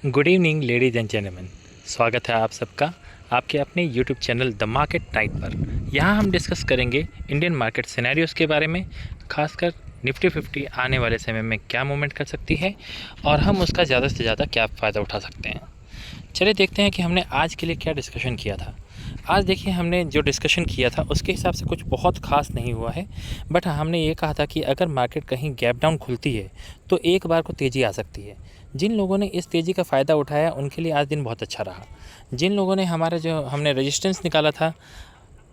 Good evening ladies and gentleman. स्वागत है आप सबका आपके अपने YouTube channel the market night पर। यहाँ हम डिस्कस करेंगे इंडियन मार्केट सिनेरियोस के बारे में, खासकर निफ्टी 50 आने वाले समय में क्या मूवमेंट कर सकती है और हम उसका ज़्यादा से ज़्यादा क्या फ़ायदा उठा सकते हैं। चलिए देखते हैं कि हमने आज के लिए क्या डिस्कशन किया था। आज देखिए, हमने जो डिस्कशन किया था उसके हिसाब से कुछ बहुत ख़ास नहीं हुआ है, बट हमने ये कहा था कि अगर मार्केट कहीं गैप डाउन खुलती है तो एक बार को तेज़ी आ सकती है। जिन लोगों ने इस तेज़ी का फ़ायदा उठाया उनके लिए आज दिन बहुत अच्छा रहा। जिन लोगों ने हमारा जो हमने रेजिस्टेंस निकाला था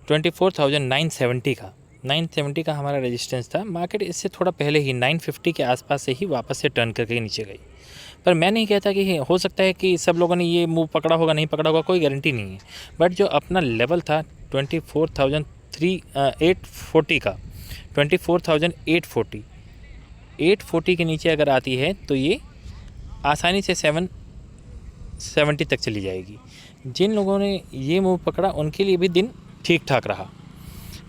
24,970 का, 970 का हमारा रेजिस्टेंस था। मार्केट इससे थोड़ा पहले ही 950 के आसपास से ही वापस से टर्न करके नीचे गई। पर मैं नहीं कहता कि हो सकता है कि सब लोगों ने ये मूव पकड़ा होगा, नहीं पकड़ा होगा, कोई गारंटी नहीं है। बट जो अपना लेवल था 24,840 का, 24,840 840 के नीचे अगर आती है तो ये आसानी से 770 तक चली जाएगी। जिन लोगों ने ये मूव पकड़ा उनके लिए भी दिन ठीक ठाक रहा,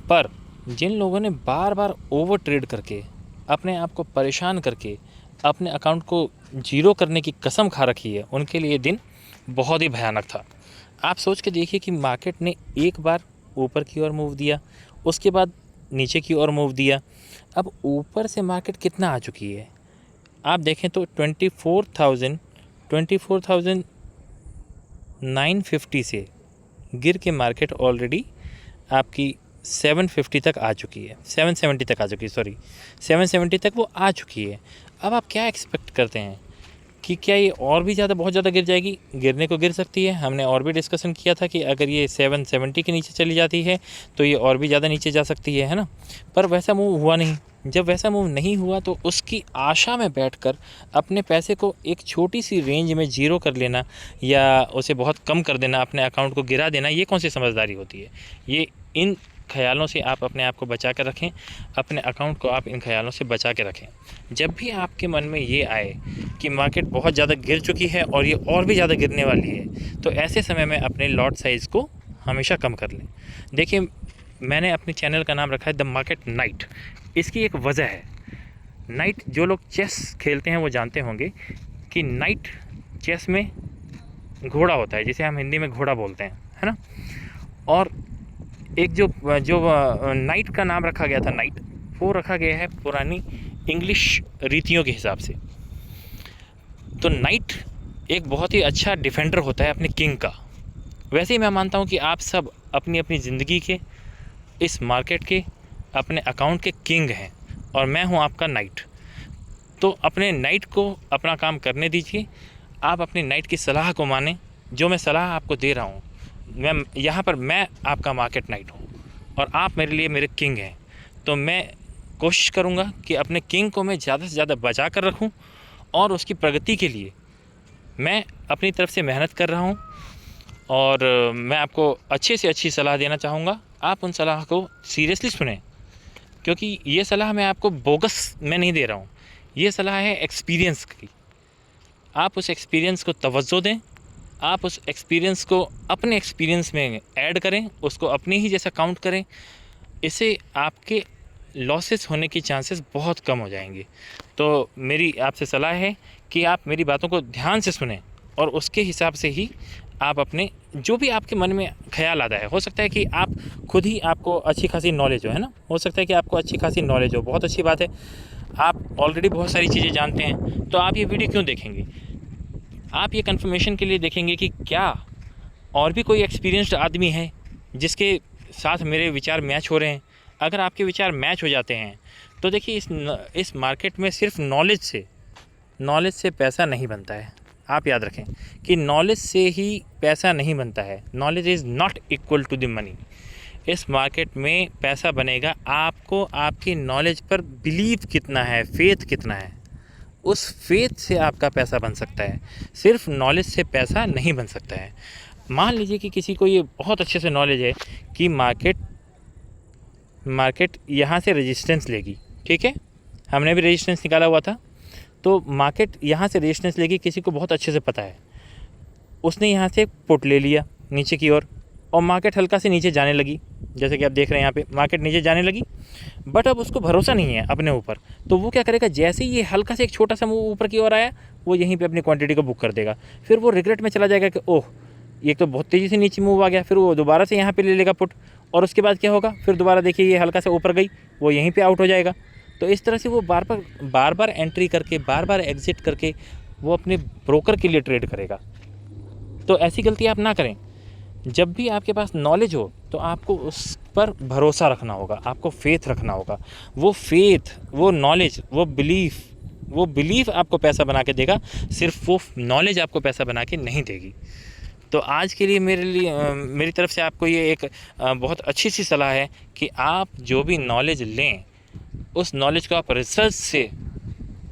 पर जिन लोगों ने बार बार ओवर ट्रेड करके अपने आप को परेशान करके अपने अकाउंट को जीरो करने की कसम खा रखी है, उनके लिए दिन बहुत ही भयानक था। आप सोच के देखिए कि मार्केट ने एक बार ऊपर की ओर मूव दिया, उसके बाद नीचे की ओर मूव दिया। अब ऊपर से मार्केट कितना आ चुकी है आप देखें तो 24,950 से गिर के मार्केट ऑलरेडी आपकी 750 तक आ चुकी है, 770 तक आ चुकी है, 770 तक वो आ चुकी है। अब आप क्या एक्सपेक्ट करते हैं कि क्या ये और भी ज़्यादा बहुत ज़्यादा गिर जाएगी? गिरने को गिर सकती है। हमने और भी डिस्कशन किया था कि अगर ये 770 के नीचे चली जाती है तो ये और भी ज़्यादा नीचे जा सकती है ना। पर वैसा मूव हुआ नहीं। जब वैसा मूव नहीं हुआ तो उसकी आशा में बैठकर अपने पैसे को एक छोटी सी रेंज में जीरो कर लेना या उसे बहुत कम कर देना, अपने अकाउंट को गिरा देना, ये कौन सी समझदारी होती है? ये इन ख्यालों से आप अपने आप को बचा कर रखें, अपने अकाउंट को आप इन ख्यालों से बचा के रखें। जब भी आपके मन में ये आए कि मार्केट बहुत ज़्यादा गिर चुकी है और ये और भी ज़्यादा गिरने वाली है, तो ऐसे समय में अपने लॉट साइज़ को हमेशा कम कर लें। देखिए, मैंने अपने चैनल का नाम रखा है द मार्केट नाइट। इसकी एक वजह है। नाइट, जो लोग चेस खेलते हैं वो जानते होंगे कि नाइट चेस में घोड़ा होता है, जिसे हम हिंदी में घोड़ा बोलते हैं, है ना। और एक जो जो नाइट का नाम रखा गया था, नाइट, वो रखा गया है पुरानी इंग्लिश रीतियों के हिसाब से। तो नाइट एक बहुत ही अच्छा डिफेंडर होता है अपने किंग का। वैसे ही मैं मानता हूँ कि आप सब अपनी अपनी ज़िंदगी के, इस मार्केट के, अपने अकाउंट के किंग हैं और मैं हूँ आपका नाइट। तो अपने नाइट को अपना काम करने दीजिए। आप अपनी नाइट की सलाह को मानें। जो मैं सलाह आपको दे रहा हूँ, मैं यहाँ पर मैं आपका मार्केट नाइट हूँ और आप मेरे लिए मेरे किंग हैं। तो मैं कोशिश करूँगा कि अपने किंग को मैं ज़्यादा से ज़्यादा बचा कर रखूँ और उसकी प्रगति के लिए मैं अपनी तरफ से मेहनत कर रहा हूँ। और मैं आपको अच्छे से अच्छी सलाह देना चाहूँगा। आप उन सलाह को सीरियसली सुनें, क्योंकि ये सलाह मैं आपको बोगस में नहीं दे रहा हूँ। ये सलाह है एक्सपीरियंस की। आप उस एक्सपीरियंस को तवज्जो दें, आप उस एक्सपीरियंस को अपने एक्सपीरियंस में ऐड करें, उसको अपने ही जैसा काउंट करें। इससे आपके लॉसेस होने की चांसेस बहुत कम हो जाएंगे। तो मेरी आपसे सलाह है कि आप मेरी बातों को ध्यान से सुनें और उसके हिसाब से ही आप अपने जो भी आपके मन में ख्याल आता है, हो सकता है कि आप खुद ही, आपको अच्छी खासी नॉलेज हो, है ना, हो सकता है कि आपको अच्छी खासी नॉलेज हो, बहुत अच्छी बात है। आप ऑलरेडी बहुत सारी चीज़ें जानते हैं, तो आप ये वीडियो क्यों देखेंगे? आप ये कंफर्मेशन के लिए देखेंगे कि क्या और भी कोई एक्सपीरियंस्ड आदमी है जिसके साथ मेरे विचार मैच हो रहे हैं। अगर आपके विचार मैच हो जाते हैं तो देखिए, इस मार्केट में सिर्फ नॉलेज से पैसा नहीं बनता है। आप याद रखें कि नॉलेज से ही पैसा नहीं बनता है। Knowledge is not equal to the money. इस मार्केट में पैसा बनेगा आपको आपकी नॉलेज पर बिलीव कितना है, फेथ कितना है, उस फेथ से आपका पैसा बन सकता है। सिर्फ नॉलेज से पैसा नहीं बन सकता है। मान लीजिए कि किसी को ये बहुत अच्छे से नॉलेज है कि मार्केट यहाँ से रेजिस्टेंस लेगी, ठीक है, हमने भी रेजिस्टेंस निकाला हुआ था, तो मार्केट यहाँ से रेजिस्टेंस लेगी, किसी को बहुत अच्छे से पता है। उसने यहाँ से पुट ले लिया नीचे की ओर, और मार्केट हल्का से नीचे जाने लगी, जैसे कि आप देख रहे हैं यहाँ पे मार्केट नीचे जाने लगी, बट अब उसको भरोसा नहीं है अपने ऊपर, तो वो क्या करेगा, जैसे ही ये हल्का से एक छोटा सा मूव ऊपर की ओर आया, वो यहीं पे अपनी क्वांटिटी को बुक कर देगा। फिर वो रिग्रेट में चला जाएगा कि ओह ये तो बहुत तेज़ी से नीचे मूव आ गया, फिर वो दोबारा से यहाँ पे ले लेगा पुट, और उसके बाद क्या होगा, फिर दोबारा देखिए ये हल्का सा ऊपर गई, वो यहीं पे आउट हो जाएगा। तो इस तरह से वो बार बार एंट्री करके, बार बार एग्जिट करके वो अपने ब्रोकर के लिए ट्रेड करेगा। तो ऐसी गलती आप ना करें। जब भी आपके पास नॉलेज हो तो आपको उस पर भरोसा रखना होगा, आपको फेथ रखना होगा। वो फेथ, वो नॉलेज, वो बिलीफ आपको पैसा बना के देगा, सिर्फ वो नॉलेज आपको पैसा बना के नहीं देगी। तो आज के लिए मेरी तरफ से आपको ये एक बहुत अच्छी सी सलाह है कि आप जो भी नॉलेज लें, उस नॉलेज को आप रिसर्च से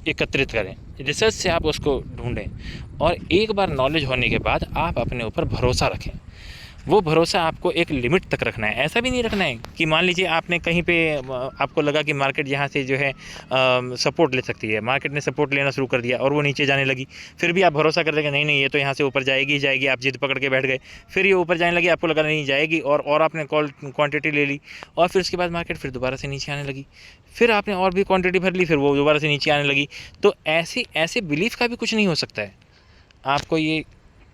एकत्रित करें, रिसर्च से आप उसको ढूंढें, और एक बार नॉलेज होने के बाद आप अपने ऊपर भरोसा रखें। वो भरोसा आपको एक लिमिट तक रखना है। ऐसा भी नहीं रखना है कि मान लीजिए आपने कहीं पे आपको लगा कि मार्केट यहाँ से जो है सपोर्ट ले सकती है, मार्केट ने सपोर्ट लेना शुरू कर दिया और वो नीचे जाने लगी, फिर भी आप भरोसा कर देंगे नहीं ये तो यहाँ से ऊपर जाएगी ही जाएगी, आप जिद पकड़ के बैठ गए, फिर ये ऊपर जाने लगी, आपको लगा नहीं जाएगी, और आपने क्वान्टिटी ले ली, और फिर उसके बाद मार्केट फिर दोबारा से नीचे आने लगी, फिर आपने और भी क्वान्टिटी भर ली, फिर वो दोबारा से नीचे आने लगी। तो ऐसे बिलीफ का भी कुछ नहीं हो सकता है। आपको ये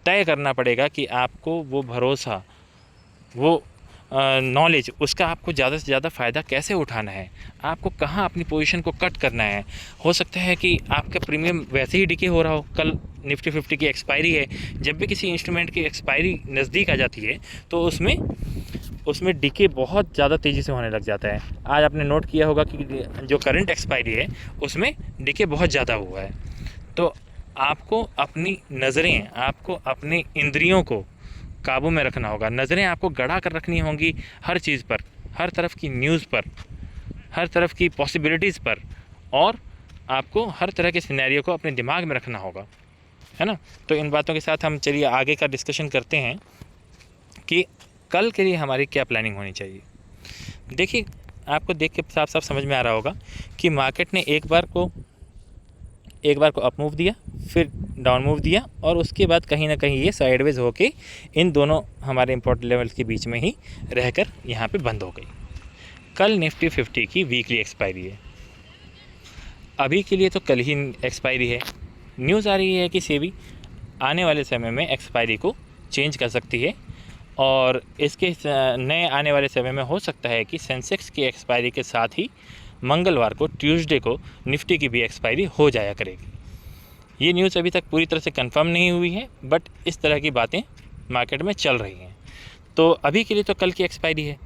तय करना पड़ेगा कि आपको वो भरोसा, वो नॉलेज, उसका आपको ज़्यादा से ज़्यादा फ़ायदा कैसे उठाना है, आपको कहाँ अपनी पोजीशन को कट करना है। हो सकता है कि आपका प्रीमियम वैसे ही डिके हो रहा हो, कल निफ्टी 50 की एक्सपायरी है, जब भी किसी इंस्ट्रूमेंट की एक्सपायरी नज़दीक आ जाती है तो उसमें डिके बहुत ज़्यादा तेज़ी से होने लग जाता है। आज आपने नोट किया होगा कि जो करंट एक्सपायरी है उसमें डिके बहुत ज़्यादा हुआ है। तो आपको अपनी नज़रें, आपको अपने इंद्रियों को काबू में रखना होगा। नज़रें आपको गड़ा कर रखनी होंगी हर चीज़ पर, हर तरफ की न्यूज़ पर, हर तरफ की पॉसिबिलिटीज़ पर, और आपको हर तरह के सिनेरियो को अपने दिमाग में रखना होगा, है ना। तो इन बातों के साथ हम चलिए आगे का डिस्कशन करते हैं कि कल के लिए हमारी क्या प्लानिंग होनी चाहिए। देखिए, आपको देख के साफ साफ समझ में आ रहा होगा कि मार्केट ने एक बार को अप मूव दिया, फिर डाउन मूव दिया, और उसके बाद कहीं ना कहीं ये साइडवेज होके इन दोनों हमारे इंपॉर्टेंट लेवल्स के बीच में ही रहकर यहाँ पे बंद हो गई। कल निफ्टी 50 की वीकली एक्सपायरी है, अभी के लिए तो कल ही एक्सपायरी है। न्यूज़ आ रही है कि सेबी आने वाले समय में एक्सपायरी को चेंज कर सकती है, और इसके नए आने वाले समय में हो सकता है कि सेंसेक्स की एक्सपायरी के साथ ही मंगलवार को, ट्यूसडे को निफ्टी की भी एक्सपायरी हो जाया करेगी। ये न्यूज़ अभी तक पूरी तरह से कंफर्म नहीं हुई है, बट इस तरह की बातें मार्केट में चल रही हैं। तो अभी के लिए तो कल की एक्सपायरी है।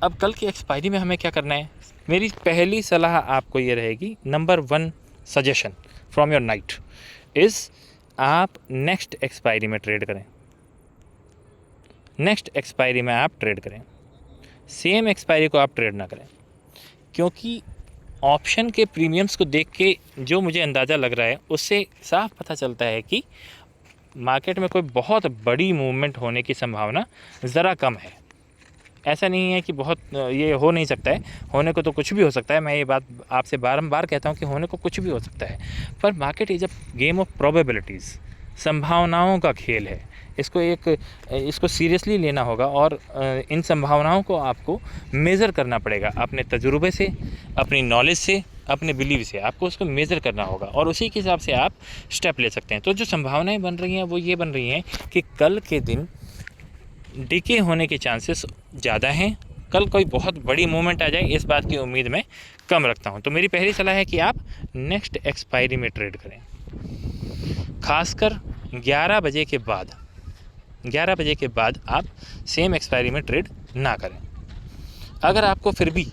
अब कल की एक्सपायरी में हमें क्या करना है, मेरी पहली सलाह आपको ये रहेगी, number 1 suggestion from your night is, आप नेक्स्ट एक्सपायरी में ट्रेड करें। नेक्स्ट एक्सपायरी में आप ट्रेड करें, सेम एक्सपायरी को आप ट्रेड ना करें, क्योंकि ऑप्शन के प्रीमियम्स को देख के जो मुझे अंदाज़ा लग रहा है उससे साफ पता चलता है कि मार्केट में कोई बहुत बड़ी मूवमेंट होने की संभावना ज़रा कम है। ऐसा नहीं है कि बहुत ये हो नहीं सकता है, होने को तो कुछ भी हो सकता है। मैं ये बात आपसे बारंबार कहता हूँ कि होने को कुछ भी हो सकता है, पर market is a game of probabilities, संभावनाओं का खेल है। इसको सीरियसली लेना होगा, और इन संभावनाओं को आपको मेज़र करना पड़ेगा अपने तजुर्बे से, अपनी नॉलेज से, अपने बिलीव से। आपको उसको मेज़र करना होगा और उसी के हिसाब से आप स्टेप ले सकते हैं। तो जो संभावनाएं बन रही हैं वो ये बन रही हैं कि कल के दिन डिके होने के चांसेस ज़्यादा हैं, कल कोई बहुत बड़ी मूवमेंट आ जाए इस बात की उम्मीद मैं कम रखता हूं। तो मेरी पहली सलाह है कि आप नेक्स्ट एक्सपायरी में ट्रेड करें, खासकर 11 बजे के बाद आप सेम एक्सपायरी में ट्रेड ना करें। अगर आपको फिर भी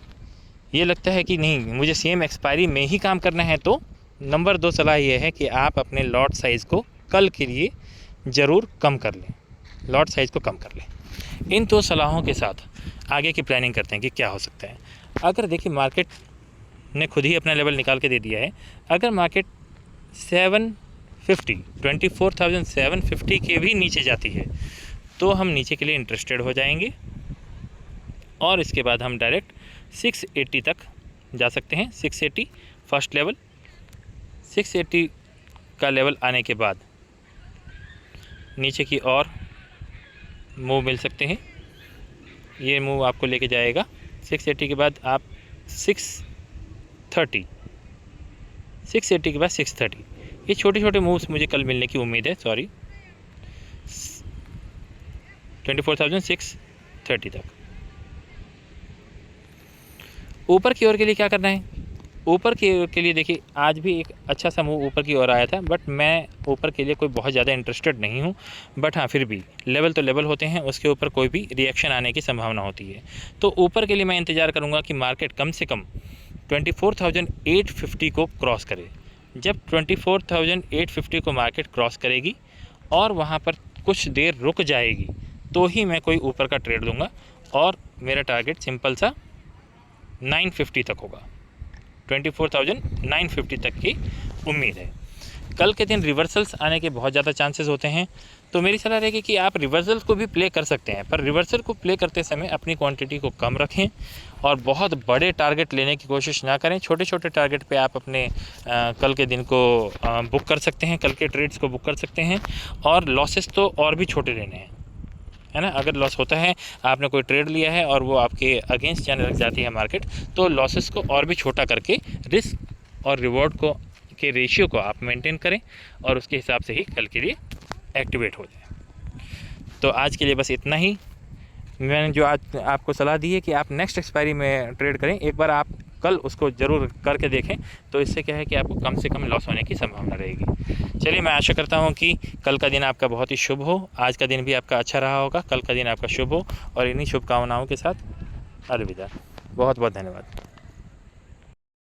ये लगता है कि नहीं मुझे सेम एक्सपायरी में ही काम करना है, तो नंबर 2 सलाह ये है कि आप अपने लॉट साइज़ को कल के लिए ज़रूर कम कर लें, लॉट साइज़ को कम कर लें। इन 2 सलाहों के साथ आगे की प्लानिंग करते हैं कि क्या हो सकता है। अगर देखिए मार्केट ने खुद ही अपना लेवल निकाल के दे दिया है, अगर मार्केट 24,750 के भी नीचे जाती है तो हम नीचे के लिए इंटरेस्टेड हो जाएंगे, और इसके बाद हम डायरेक्ट 680 तक जा सकते हैं। 680 फर्स्ट लेवल, 680 का लेवल आने के बाद नीचे की और मूव मिल सकते हैं, ये मूव आपको लेके जाएगा 680 के बाद आप 630, 680 के बाद 630। ये छोटे छोटे मूव्स मुझे कल मिलने की उम्मीद है। सॉरी, 24,630 तक। ऊपर की ओर के लिए क्या करना है? ऊपर की ओर के लिए देखिए, आज भी एक अच्छा सा मूव ऊपर की ओर आया था, बट मैं ऊपर के लिए कोई बहुत ज़्यादा इंटरेस्टेड नहीं हूँ। बट हाँ, फिर भी लेवल तो लेवल होते हैं, उसके ऊपर कोई भी रिएक्शन आने की संभावना होती है। तो ऊपर के लिए मैं इंतज़ार करूँगा कि मार्केट कम से कम 24,850 को क्रॉस करे। जब 24,850 को मार्केट क्रॉस करेगी और वहाँ पर कुछ देर रुक जाएगी, तो ही मैं कोई ऊपर का ट्रेड लूँगा। और मेरा टारगेट सिंपल सा 950 तक होगा। 24,950 तक की उम्मीद है। कल के दिन रिवर्सल्स आने के बहुत ज़्यादा चांसेस होते हैं, तो मेरी सलाह रहेगी कि आप रिवर्सल्स को भी प्ले कर सकते हैं, पर रिवर्सल को प्ले करते समय अपनी क्वांटिटी को कम रखें और बहुत बड़े टारगेट लेने की कोशिश ना करें। छोटे छोटे टारगेट पे आप अपने कल के दिन को बुक कर सकते हैं, कल के ट्रेड्स को बुक कर सकते हैं। और लॉसेस तो और भी छोटे लेने हैं, है ना। अगर लॉस होता है, आपने कोई ट्रेड लिया है और वो आपके अगेंस्ट जाने लग जाती है मार्केट, तो लॉसेस को और भी छोटा करके रिस्क और रिवॉर्ड को के रेशियो को आप मेंटेन करें और उसके हिसाब से ही कल के लिए एक्टिवेट हो जाए। तो आज के लिए बस इतना ही। मैंने जो आज आपको सलाह दी है कि आप नेक्स्ट एक्सपायरी में ट्रेड करें, एक बार आप कल उसको ज़रूर करके देखें, तो इससे क्या है कि आपको कम से कम लॉस होने की संभावना रहेगी। चलिए, मैं आशा करता हूं कि कल का दिन आपका बहुत ही शुभ हो, आज का दिन भी आपका अच्छा रहा होगा, कल का दिन आपका शुभ हो। और इन्हीं शुभकामनाओं के साथ अलविदा। बहुत बहुत धन्यवाद।